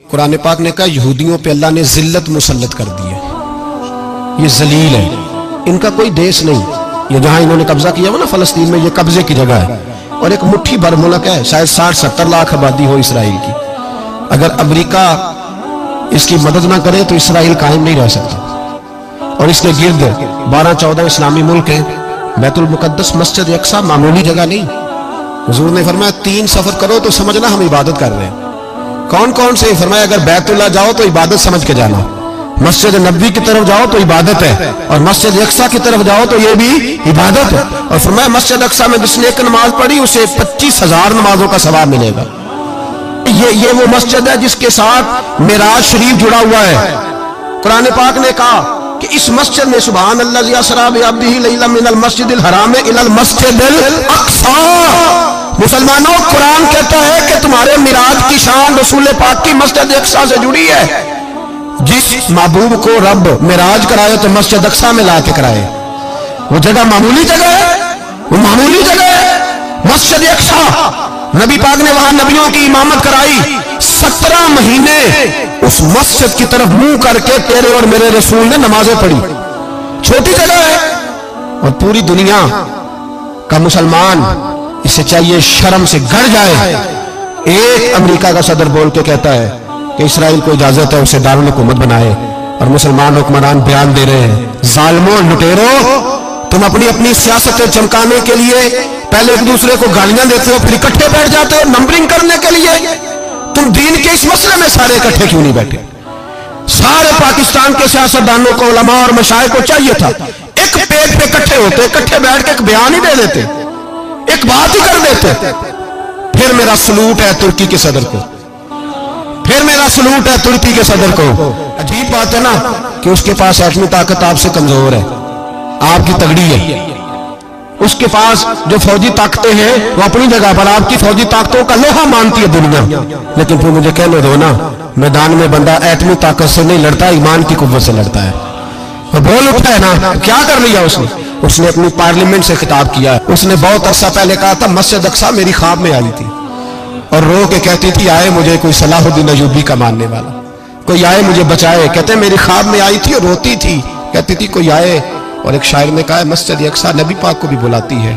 कुरान पाक ने कहा यहूदियों पे अल्लाह ने जिल्लत मुसल्लत कर दी है, ये जलील है, इनका कोई देश नहीं। ये जहां इन्होंने कब्जा किया हुआ ना फलस्तीन में, ये कब्जे की जगह है और एक मुट्ठी भर मुल्क है, शायद 60-70 लाख आबादी हो इसराइल की। अगर अमेरिका इसकी मदद ना करे तो इसराइल कायम नहीं रह सकता। और इसके गिर्द 12-14 इस्लामी मुल्क हैं। बैतुल मुकद्दस मस्जिद अक्सा मामूली जगह नहीं। हुजूर ने फरमाया 3 सफर करो तो समझना हम इबादत कर रहे हैं। कौन कौन से? फरमाया अगर बैतुल्लाह जाओ तो इबादत समझ के जाना, मस्जिद नबी की तरफ जाओ तो इबादत है, और मस्जिद अक्सा की तरफ जाओ तो ये भी इबादत है। और फरमाया मस्जिद अक्सा में जिसने एक नमाज पढ़ी उसे 25,000 नमाजों का सवाब मिलेगा। ये वो मस्जिद है जिसके साथ मिराज शरीफ जुड़ा हुआ है। कुरान पाक ने कहा कि इस मस्जिद में सुभान अल्लाज़ी असरा बिअब्दिही लैलन मिनल मस्जिदिल हराम इलल मस्जिदिल अक्सा। मुसलमानों, कुरान कहता है कि तुम्हारे मिराज की शान रसूल पाक की मस्जिद अक्सा से जुड़ी है। जिस महबूब को रब मिराज कराए तो मस्जिद अक्सा में ला के कराए। वो जगह मामूली जगह है, वो मामूली जगह है मस्जिद अक्सा। नबी पाक ने वहां नबियों की इमामत कराई। 17 महीने उस मस्जिद की तरफ मुंह करके तेरे और मेरे रसूल ने नमाजें पढ़ी। छोटी जगह है और पूरी दुनिया का मुसलमान इसे चाहिए शर्म से गड़ जाए। एक अमेरिका का सदर बोल के कहता है कि इसराइल को इजाजत है उसे दारुल हुकूमत बनाए, और मुसलमान हुक्मरान बयान दे रहे हैं जालिमों लुटेरो, तुम अपनी अपनी सियासत चमकाने के लिए पहले एक दूसरे को गालियां देते हो, फिर इकट्ठे बैठ जाते हो नंबरिंग करने के लिए। तुम दीन के इस मसले में सारे इकट्ठे क्यों नहीं बैठे? सारे पाकिस्तान के सियासतदानों को, उलमा और मशाइख को चाहिए था एक पेज पे इकट्ठे होते, इकट्ठे बैठ के एक बयान ही दे देते, एक बात ही कर देते। फिर मेरा सलूट है तुर्की के सदर को, फिर मेरा सलूट है तुर्की के सदर को। अजीब बात है ना कि उसके पास एटमी ताकत आपसे कमजोर है, आपकी तगड़ी है। उसके पास जो फौजी ताकतें हैं वो अपनी जगह पर आपकी फौजी ताकतों का लोहा मानती है दुनिया। लेकिन फिर मुझे कहने दो ना, मैदान में बंदा एटमी ताकत से नहीं लड़ता, ईमान की कुव्वत से लड़ता है। वो बोल उठा है ना, क्या कर लिया उसने अपनी पार्लियामेंट से खिताब किया। उसने बहुत अरसा पहले कहा था मस्जिद अक्सा मेरी ख्वाब में आई थी और रो के कहती थी आए मुझे कोई सलाहुद्दीन अय्यूबी का मानने वाला, कोई आए मुझे बचाए। कहते मेरी ख्वाब में आई थी और रोती थी, कहती थी कोई आए। और एक शायर ने कहा मस्जिद अक्सा नबी पाक को भी बुलाती है,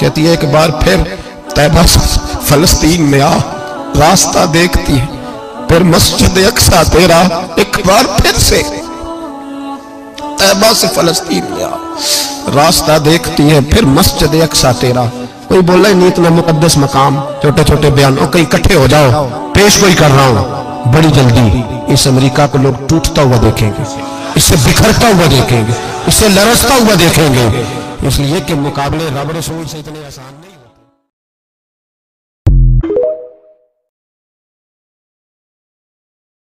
कहती है एक बार फिर तैबा फलस्तीन में आ, रास्ता देखती है फिर मस्जिद अक्सा तेरा, एक बार फिर से तैबा से फलस्तीन में आ, रास्ता देखती है फिर मस्जिद अक्सा तेरा। कोई बोला नहीं इतना मुकद्दस मकाम, छोटे छोटे बयान, कहीं इकट्ठे हो जाओ, पेश कोई कर रहा हूं। बड़ी जल्दी इस अमेरिका को लोग टूटता हुआ देखेंगे, इससे बिखरता हुआ देखेंगे, इससे लरसता हुआ देखेंगे, इसलिए कि मुकाबले रब रसूल से इतने आसान नहीं।